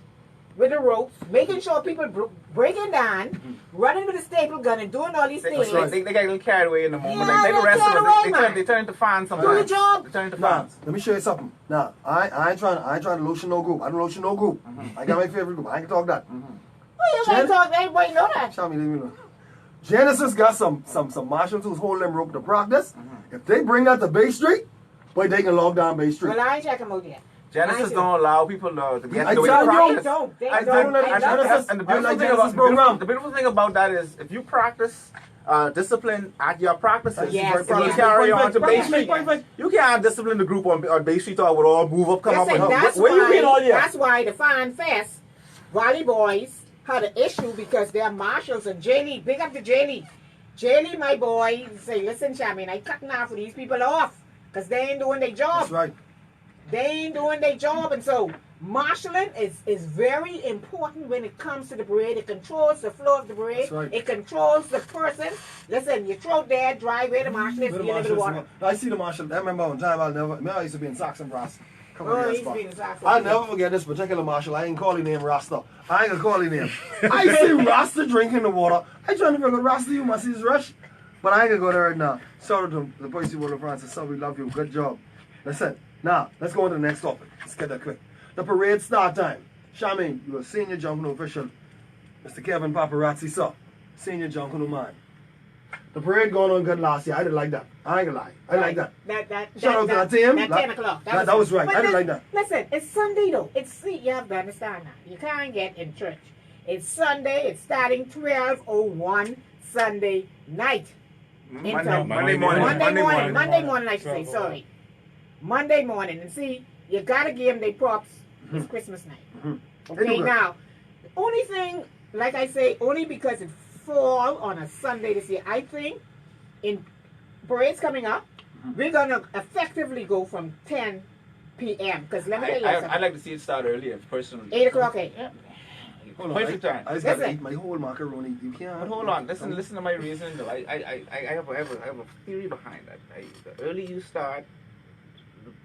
with the ropes, making sure people breaking down, running with a staple gun and doing all these things. They get a little carried away in the moment. Yeah, Like the rest carried of away, us, man. they turn into fans Do sometimes. the job. They turn into Nah, fans. let me show you something. Nah, I ain't trying to lotion no group. I don't lotion no group. I got my favorite group. I ain't talk that. Well, you ain't talking, everybody know that. Show me, leave me alone. Genesis got some marshals who's holding them rope to practice. If they bring that to Bay Street, boy, they can log down Bay Street. Well, I ain't checking out yet. Genesis don't allow people to get I the way tell to you, practice. They don't. They And- don't. and- I and- love and- this. and the I like beautiful thing Genesis about program. the beautiful thing about that is if you practice discipline at your practices, Yes, you yes. carry on to Bay Yes, Street. yes. You can't discipline the group on Bay Street or it would all move up, come Listen, up. that's Where you been all year? That's why the Fine Fest, Valley Boys had an issue because their marshals and J-Lee, big up to J-Lee. J-Lee, my boy, say, listen, Champion, I cutting off for these people off because they ain't doing their job. That's right. They ain't doing their job, and so marshalling is very important when it comes to the parade. It controls the flow of the parade. That's right. It controls the person. Listen, you throw there, drive where the marshal is, Where the you live in the marshals- water. I see the marshal. I remember one time I used to be in Saxon Brass. Oh, he's being a soccer. I'll never forget this particular marshal. I ain't calling him Rasta. I ain't gonna call him name. I see Rasta drinking the water. I trying to figure out Rasta, you must see his rush. But I ain't gonna go there right now. Shout out to the Police World of France. So we love you. Good job. Listen, now let's go on to the next topic. Let's get that quick. The parade start time. Charmaine, you're a senior Junkanoo official. Mr. Kevin Paparazzi, sir. Senior Junkanoo man. The parade going on good last year. I didn't like that. I ain't gonna lie. I like that. Shout out to that team. That 10 o'clock. That was right. But I didn't like that. Listen, it's Sunday though. See, you have to understand now. You can't get in church. It's Sunday. It's starting 12:01 Sunday night. Monday Monday morning. Monday morning, I should say. Sorry. Monday morning. And see, you gotta give them their props. It's Christmas night. Okay, now, the only thing, like I say, only because it fall on a Sunday this year, I think in parades coming up, we're gonna effectively go from 10 p.m. Because let me tell you something. I'd like to see it start earlier, personally. 8 o'clock, Yeah. Hold on. Perfect time. I just gotta Listen. eat my whole macaroni. You can't. But hold on, listen to my reasoning though. I have a theory behind that. The earlier you start,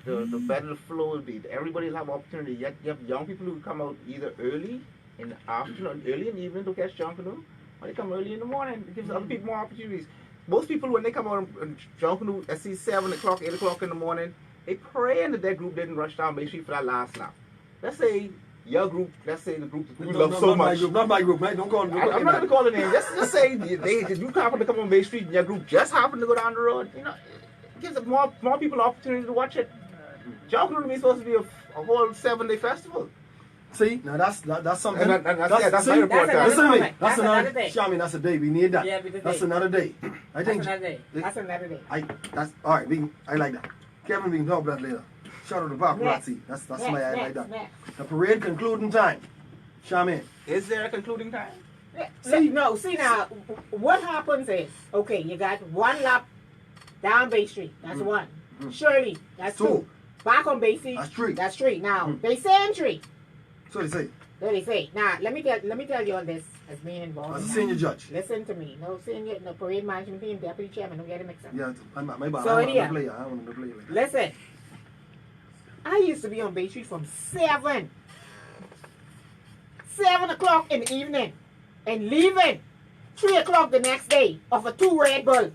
the better the flow will be. Everybody will have opportunity. You have young people who come out either early in the afternoon, early in the evening to catch Junkanoo, or they come early in the morning. It gives other people more opportunities. Most people, when they come out on Junkanoo, I see 7 o'clock, 8 o'clock in the morning, they praying that their group didn't rush down Bay Street for that last lap. Let's say your group, let's say the group that we love so much. Not my group, man. Don't call me. I'm not going to call it name. Just say you happen to come on Bay Street and your group just happened to go down the road. You know, it gives more people opportunity to watch it. Junkanoo to me is supposed to be a whole 7-day festival. See, now that's something. And that's see, my report. that's listen to me. comment. That's That's another another day. Shami, that's a day. We need that. Yeah, we did That's day. another day. I think. That's another day. That's another day. That's all right. I like that. Kevin, we can talk about that later. Shout out to paparazzi. That's my I like that. The parade concluding time. Shami. Is there a concluding time? See now, what happens is, okay, you got one lap down Bay Street. That's one. Shirley, that's two. Back on Bay Street. That's three. That's three. Now, they saying three. So they say. So they say. Now, let me tell you on this as being involved. As a in senior that. judge. Listen to me. No senior, no parade management team, deputy chairman. Don't get it mixed up. Yeah, my bad. So I want yeah. to play. I want to play like that. Listen, I used to be on Bay Street from 7 o'clock in the evening and leaving 3 o'clock the next day off a 2 Red Bull.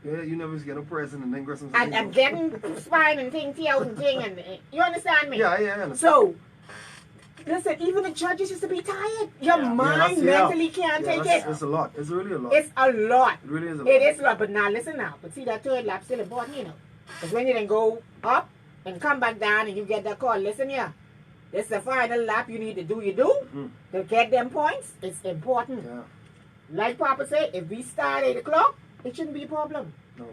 Yeah, you never get a present and then get some. And getting spine and thing, tail and thing, and you understand me? Yeah, I understand. So, listen, even the judges used to be tired. Your mind mentally can't take it. It's a lot. It's really a lot. It's a lot. It really is a lot. It is a lot. But now, listen now. But see, that third lap still important, you know. Because when you then go up and come back down and you get that call, listen here. This is the final lap you need to do. To get them points, it's important. Yeah. Like Papa said, if we start 8 o'clock, it shouldn't be a problem. No.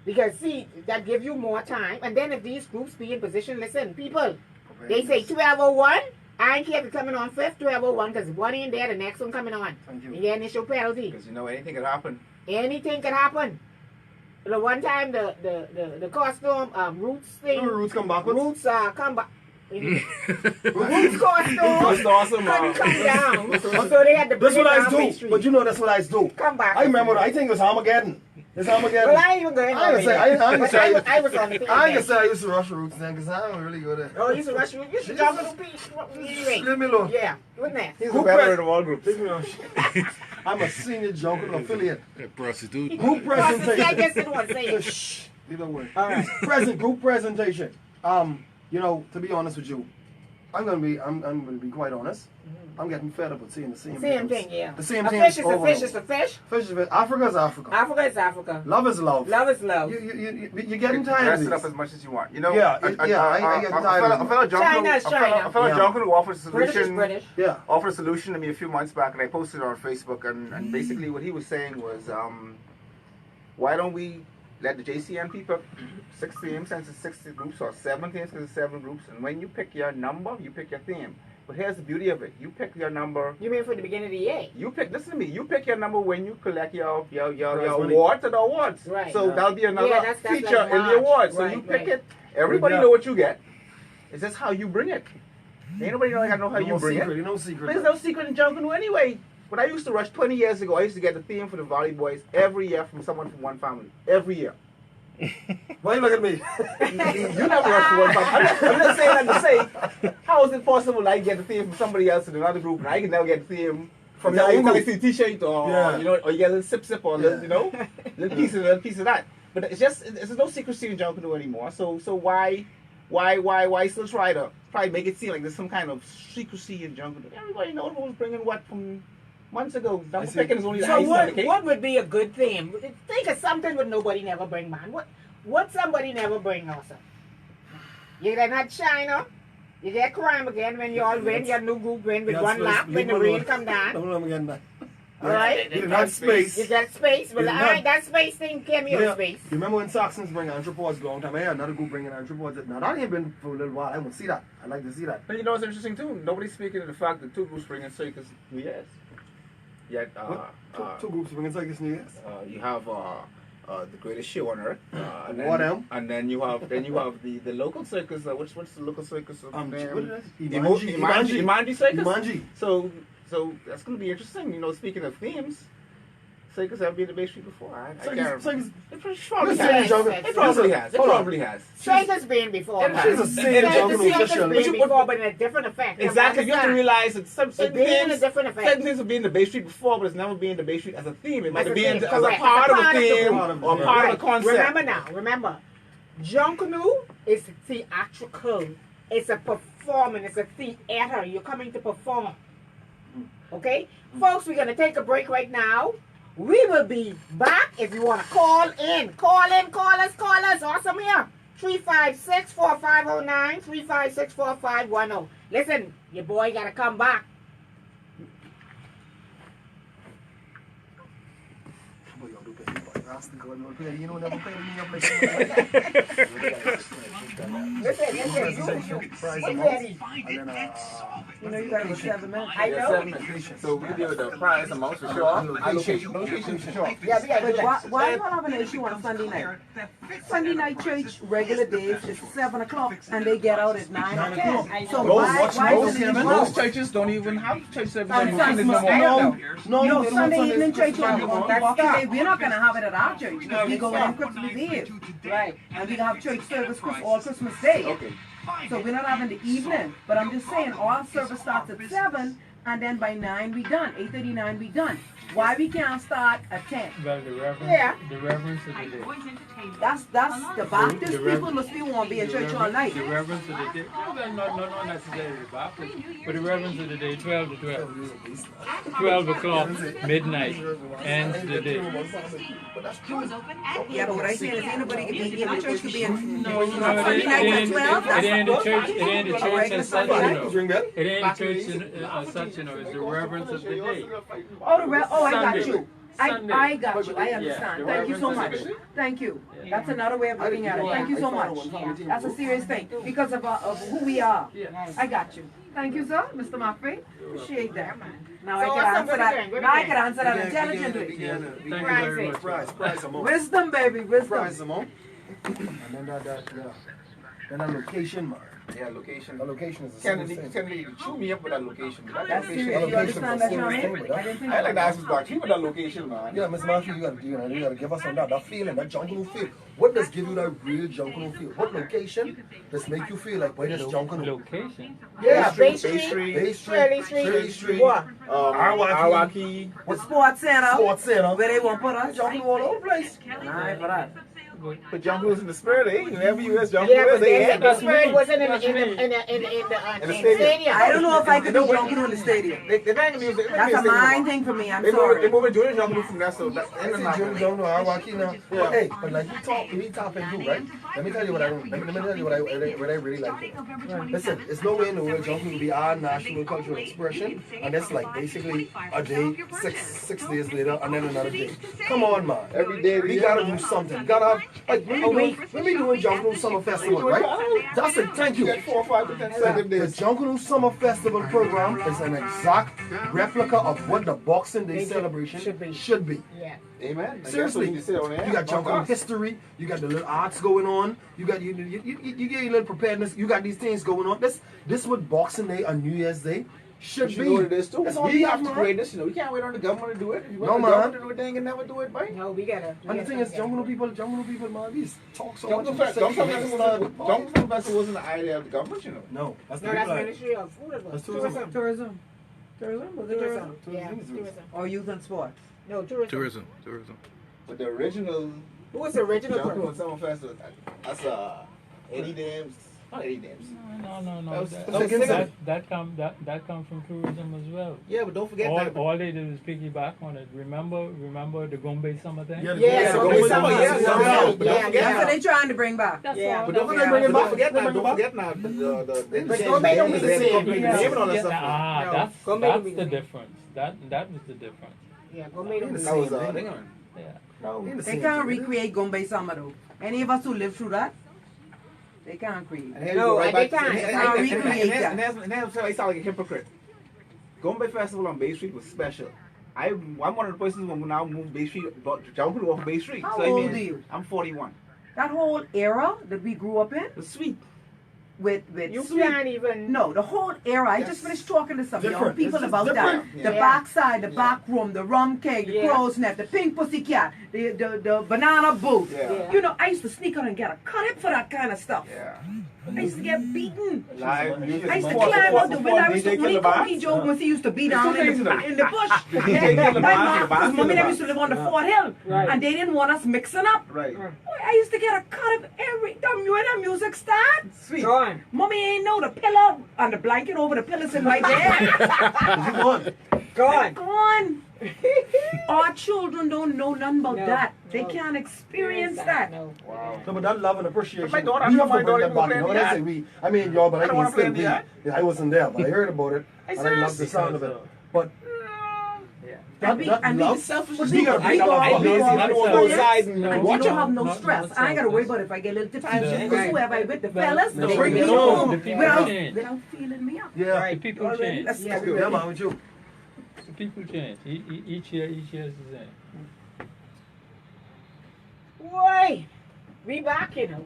Because, see, that gives you more time. And then if these groups be in position, listen, people, they say 12:01. I ain't care if it's coming on 5th, 12:01, because one ain't there, the next one coming on. Thank you. You get initial penalty. Because anything could happen. Anything could happen. The one time the costume, Roots thing. Roots come backwards. Roots come back. Roots costume awesome. couldn't come down. So they had to bring That's it what I down Main do. Street. But you know that's what I do. Come back. I remember. I think it was Armageddon. It's Armageddon. Well, I ain't even going I on ain't gonna say. I was on the thing. I ain't gonna say I used to rush Roots then because I don't really go there. Oh, you used to rush Roots? You should jump on the beach. Leave me alone. Yeah, wouldn't that? He's the veteran of all groups. Leave me alone. I'm a senior Junkanoo affiliate. That prostitute. Group I presentation. guess it was saying. Shh. Leave that word. All right. Group presentation. You know, to be honest with you, I'm gonna be quite honest. I'm getting fed up with seeing the same Same things. thing, yeah. The same A things fish is a over fish and is a fish. Fish is fish. Africa is Africa. Africa is Africa. Love is love. Love is love. You're getting tired Dress of it up this. as much as you want. You know. Yeah, I get tired of it. A fellow China is China. Junkanoo offered a British is solution. British. Yeah. Offered a solution to me a few months back, and I posted it on Facebook. And basically, what he was saying was, why don't we let the JCN people 6 themes since it's 60 groups, or 7 themes because it's 7 groups, and when you pick your number, you pick your theme. But here's the beauty of it: you pick your number. You mean for the beginning of the year? You pick. Listen to me. You pick your number when you collect your money. awards and awards. Right. So that'll be another that's feature like in the March. awards. So Right, you pick right. it. Everybody Yeah. know what you get. It's just how you bring it. Ain't nobody know how you No bring secret. it. No secret. There's no secret in Junkanoo anyway. When I used to rush 20 years ago, I used to get the theme for the Valley Boys every year from someone from one family. Every year. Why you look at me? You never rushed for one family. I'm just saying that to say, how is it possible I get the theme from somebody else in another group and I can never get the theme from your own group? T-shirt or you know, or you get a little sip or little, you know, little piece of that. But it's just there's no secrecy in Junkanoo anymore. So why still try to make it seem like there's some kind of secrecy in Junkanoo? Everybody knows who was bringing what from months ago. Double picking is only the So icing on the cake. what would be a good theme? Think of something that nobody never bring, man. What somebody never bring also? You get not China. You get crime again when you all win, your new group win with one lap when the rain come down. I'm getting that. Alright? You didn't have space. You get space. Well, You alright, that space thing came here Yeah. space. You remember when Saxons bring anthropods a long time? I had another group bringing anthropods. Now that ain't been for a little while. I want to see that. I'd like to see that. But you know what's interesting too? Nobody's speaking of the fact that 2 groups bring in circus New Year's. Yet, Two groups bringing circus New Year's. you have the greatest show on earth. And then you have the local circus. What's the local circus of What is it? Imanji circus. Imanji. So that's going to be interesting. You know, speaking of themes, circus have been in the Bay Street before. I can't remember. It probably Listen, has. Jungle. It probably has. It Hold on. probably has. Circus been before, man. She's a singing Junkanoo Circus official. been before, but in a different effect. Exactly. You have to Understand? realize that certain been in a things, different effect. certain things have been in the Bay Street before, but it's never been in the Bay Street as a theme. It might As have a been theme, as a correct. part of As a a part of the theme group. or part of the concept. Remember, Junkanoo is theatrical. It's a performance. It's a theater. You're coming to perform. Okay? Folks, we're going to take a break right now. We will be back if you want to call in. Call us. Awesome here. 356-4509, 356-4510. Listen, your boy got to come back. Listen, you ready? You know you gotta go 7 minutes. I know. So we deal with the prize amounts for sure. Location for sure. Yeah, we got to do that. Why do I have an issue on Sunday night? Sunday night church, regular days, is 7 o'clock, and they get out at 9 or 10. So why is it an issue? Most churches don't even have church service on Sunday- Sundays no more. No, Sunday evening church on Walking Day, we're not going to have it at our church, because we go on Christmas Eve. Right. And we have church service all Christmas Day. Okay. So we're not having the evening. But I'm just saying, our service starts at 7, and then by 9 we done. 8:39 we done. Why we can't start at 10? Well, the reverence, Yeah. the reverence of the day. That's the Baptist people must be want to be in church all night. The reverence of the day. Well, not necessarily the Baptist, but the reverence of the day, 12 to 12. 12 o'clock, midnight, ends the day. Yeah, but what I saying is anybody can be in the church could be in No, Sunday night at 12. it ain't the church, it ain't the church as such, you know. Ring bell? It ain't the church as such, you know. It's the reverence of the day. I got Sunday. you. Sunday. I got you. I understand. Yeah, Thank you so much. reverence of the day. Thank you. That's another way of looking at it. Thank you so much. That's a serious thing because of who we are. I got you. Thank you, sir, Mr. Murphy. Appreciate that. Now I So can what's answer up, that. Now I can answer that intelligently. Thank you very much. Price amount. Wisdom, baby, wisdom. Price amount. And then that location, man. Yeah, location. The location is the same thing. Kennedy, chew me up with that location. That's serious. You understand that, Johnny? I didn't think I like about to ask this guy, chew with that location, man. Yeah, Miss Murphy, you gotta give us some that feeling, that Junkanoo feel. What does give you that real Junkanoo feel? What location does make you feel like, boy, this Junkanoo? Location. Yeah, Bay Bay Street, Street, Shirley Street. What? Awaki. The sports center. Sports Center. Where they want to put us? Junkanoo all over the place. Aye, for that. But Junkanoo's in the spirit, eh? Whenever you ask Yeah, Junkanoo, but they they ain't. the spirit wasn't in In the the stadium. I don't know if I could do Junkanoo in the stadium. They're not gonna use it. That's a mind thing for me. I'm They sorry. moving Junior Junkanoo from that, so that I ain't see not Junior happening. don't know how wacky now. But hey, but like he topping too, right? Let me tell you what I don't. Let me tell you what I really like. Listen, it's no way in the world Junkanoo will be our national cultural expression, and that's like basically a day, six days later, and then another day. Come on, man. Every day We gotta do something. We gotta have, like when we doing Junkanoo Summer Festival, right? That's it. Thank You you. got 4 or 5 consecutive The days. Junkanoo Summer Festival program is an exact replica of what the Boxing Day They celebration should be. be. Yeah. Amen. Seriously, you got Junkanoo history, you got the little arts going on, you got you get your little preparedness, you got these things going on. This what Boxing Day and New Year's Day should You be. know what it is too. That's all We it have is, to man. create this, we can't wait on the government to do it. If you No, want the man. government to do it, they can never do it, boy. No, we gotta. And the thing is, Junkanoo people, man, these talk so much. Junkanoo Festival wasn't the idea of the government, you know. No, that's No, the that's plan. Ministry of Food as well. That's tourism. Tourism. Tourism? Was it Tourism. tourism? Yeah, Tourism. tourism. Or youth and sports? No, tourism. But the original Who was the original Junkanoo person? Summer Festival, that's Eddie Dams. Not Eddie Dams. No. That come from tourism as well. Yeah, but don't forget that. All they did was piggyback on it. Remember the Gombe summer thing? Yeah, Gombe Summer, yeah. That's what they're trying to bring back. Yeah. But don't forget now. But Gombe don't be the same. That's Gombe don't be the the same. difference. That was the difference. Yeah, Gombe don't be the That was same. Yeah. They can't recreate Gombe summer though. Any of us who lived through that, they can't create. No, they can't. And that's why I sound like a hypocrite. Gombe Festival on Bay Street was special. I'm one of the persons who now moved Bay Street, jumping off Bay Street. How So old are you? I'm 41. That whole era that we grew up in It's sweet. with You sweet. can't even. No, the whole era. I just finished talking to some young Different. people It's about different. that. The Yeah. backside, the back room, the rum keg, the crow's nest, the pink pussy cat, the banana boat. Yeah. You know, I used to sneak out and get a cut for that kind of stuff. Yeah. I used to get beaten. Live music. I used to climb out the window. I used to only cookie Joe once he used to be down in the bush. My mom, mommy them used to live on the Fort Hill, and they didn't want us mixing up. Right. Boy, I used to get a cut of every time when the music starts. Sweet. Go on. Mommy ain't know the pillow and the blanket over the pillows in my bed. Go on. Go on. Our children don't know nothing about No, that. They no. can't experience that. No. Wow. No, but that love and appreciation. My daughter- we have my to bring daughter that back. even You know play what I the say? We, I mean, y'all, but I don't can wanna play still the be. yard. Yeah, I wasn't there, but I heard about it, and I love the sound of it. But I mean, selfish. but we gotta we go go out. we go I don't want to go outside and and watch you don't have them. no stress. I ain't gotta worry about if I get a little tipsy. Right. Because whoever I with, the fellas, No, they bring bring it me on. home The people without change. feeling me up. yeah, The people change. Let's Yeah, go. yeah, man, with you. The people change. Each year is the same. Boy, we back, you know.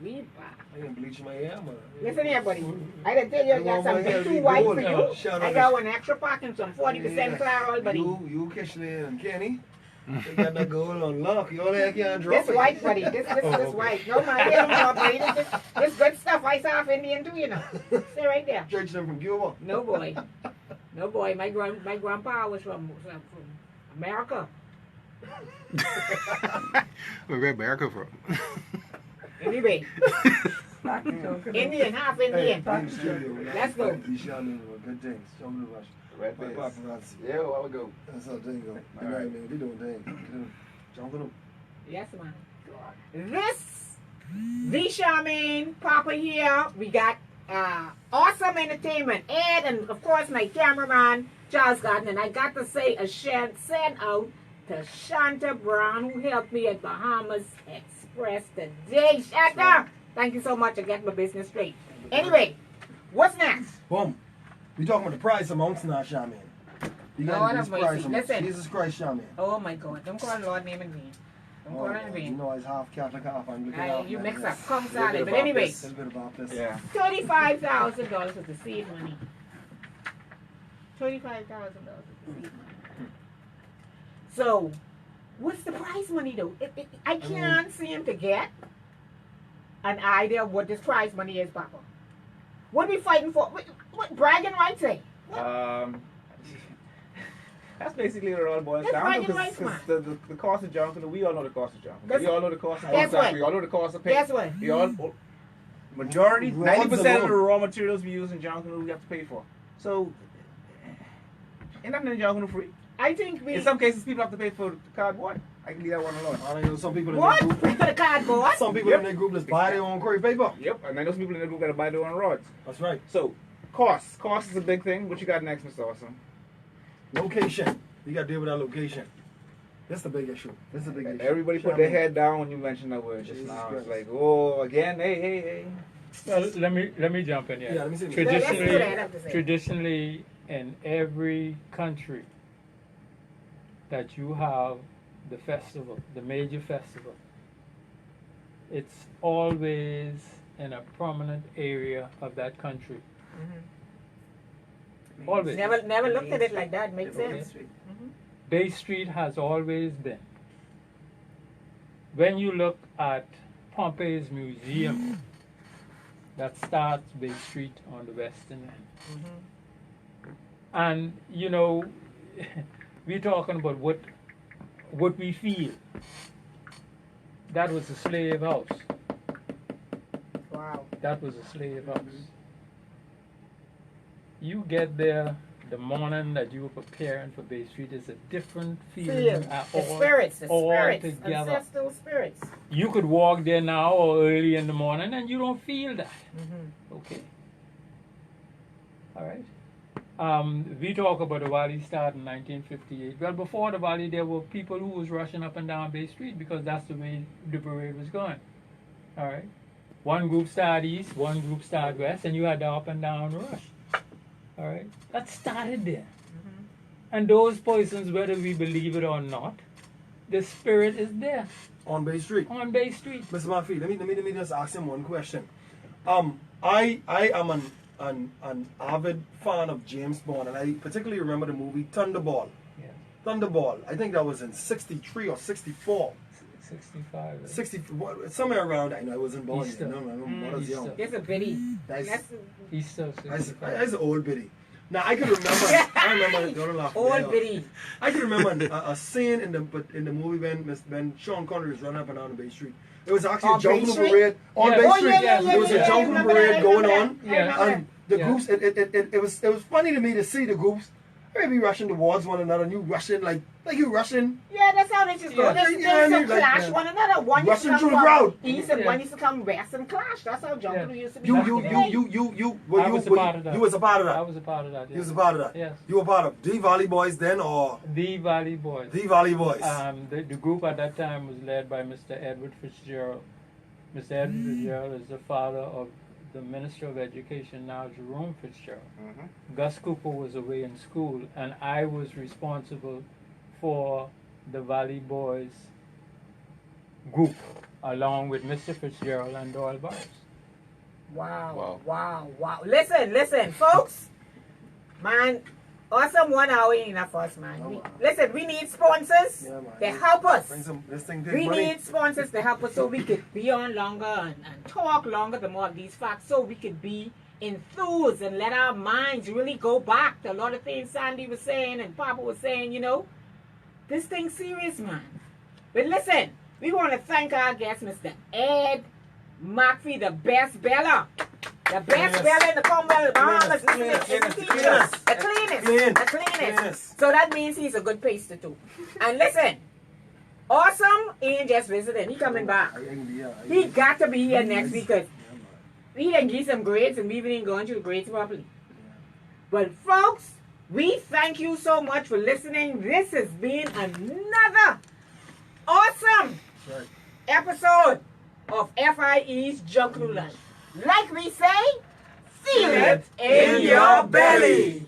We back. I can bleach my hair, man. Listen here, buddy. I didn't tell you I got something too white for you. Shout I out got to one extra pack and some 40% Clairol, buddy. you, Kishley, and Kenny. They got that gold on lock. You only can't drop This it. white, buddy. This white. No, man, they don't know, buddy. This good stuff. I South Indian too, you know. Stay right there. Church them from Cuba. No, boy. No, boy. My grandpa was from America. Where America from? Anyway, Indian, half Indian. Let's go. These shaman were good things. Junkanoo Rush. Red My face. paparazzi. Yeah, a while ago. That's how they go. Good night, man. They doing things. Junkanoo. Yes, man. This, the shaman, Papa here. We got awesome entertainment. Ed and, of course, my cameraman, Charles Garden. And I got to say a send out to Shanta Brown, who helped me at Bahamas Express today. Shanta, thank you so much for getting my business straight. Anyway, what's next? Boom. We talking about the price amounts now, shaman. You Lord got have these mercy. price amounts. Listen. Jesus Christ, shaman. Oh my God! Don't call Lord name in vain. Don't call it in You vain. know he's half Catholic, half Anglican. You mix up. Come Little salad. bit But of anyway, Baptist. A little bit about this. Yeah. $35,000 is the seed money. $35,000 is the seed money. So, what's the prize money though? I can't seem to get an idea of what this prize money is, Papa. What are we fighting for? What bragging rights say? I That's basically what it all boils That's down right, to. right, man. Because the cost of Junkanoo, we all know the cost of Junkanoo. Guess We all know the cost of Guess contract. what? We all know the cost of paint. Guess what? We all, majority, Rods 90% of alone. the raw materials we use in Junkanoo we have to pay for. So, ain't nothing in Junkanoo free. I think we. In some cases, people have to pay for the cardboard. I can leave that one alone. I know some people in What? their We group. for the cardboard? Some people in their group just buy their own curry paper. Yep, and I know some people in the group got to buy their own rods. That's right. So, cost. Cost is a big thing. What you got next, Mr. Awesome? Location. You got to deal with that location. That's the big issue. That's the big issue. Everybody put their head down when you mentioned that word just Jesus now. Christ. It's like, oh, again, hey. Well, let me jump in here. Yeah, let me see. Traditionally, in every country that you have the festival, the major festival, it's always in a prominent area of that country. Always. Never looked at it like that. Makes sense. Bay Street has always been. When you look at Pompey's museum, that starts Bay Street on the western end. And you know, we're talking about what we feel. That was a slave house. Wow. That was a slave house. You get there, the morning that you were preparing for Bay Street is a different feeling. The spirits, altogether. ancestral spirits. You could walk there now or early in the morning and you don't feel that. Okay. All right. We talk about the Valley start in 1958. Well, before the Valley, there were people who was rushing up and down Bay Street because that's the way the parade was going. All right. One group started east, one group started west, and you had the up and down rush. All right. That started there. And those persons, whether we believe it or not, the spirit is there. On Bay Street. On Bay Street. Mr. Murphy, let me just ask him one question. I am an avid fan of James Bond, and I particularly remember the movie Thunderball. Yeah. Thunderball. I think that was in 63 or 64. 65. 60, somewhere around that. I know I wasn't born Easter. yet. No, I was young. There's a biddy. Easter 65. That's an old biddy. Now I can remember. Don't laugh. Old biddy. I can remember a scene in the movie when Sean Connery was running up and down the Bay Street. It was actually a Junkanoo parade on Bay Street. There was a Junkanoo parade going on, and the groups. It was funny to me to see the groups. Maybe rushing towards one another, and you rushing like you rushing. Yeah, that's how they just go. They used to clash one another. One used to rushing through the come crowd. east and one used to come west and clash. That's how Junkanoo used to be. You was a part of that. You was a part of that. I was a part of that. You was a part of that. Yes. You were part of the Valley Boys then, or the Valley Boys. The Valley Boys. The group at that time was led by Mr. Edward Fitzgerald. Mr. Edward Fitzgerald is the father of the Minister of Education now, Jerome Fitzgerald. Gus Cooper was away in school, and I was responsible for the Valley Boys group, along with Mr. Fitzgerald and Doyle Byers. Wow. Listen, folks. Man, awesome 1 hour ain't enough for us, man. Listen, we need sponsors to help us. We need sponsors to help us so we could be on longer and talk longer the more of these facts, so we could be enthused and let our minds really go back to a lot of things Sandy was saying and Papa was saying, you know. This thing's serious, man. But listen, we want to thank our guest, Mr. Ed McPhee, the best Bella. The best Bella in the Commonwealth of Bahamas. The cleanest. So that means he's a good pastor too. And listen, Awesome ain't just visiting. He coming back. He got to be here next week because we didn't give some grades and we didn't go into the grades properly. But folks, we thank you so much for listening. This has been another awesome episode of F.I.E.'s Junkanoo Rush. Like we say, feel it in your belly.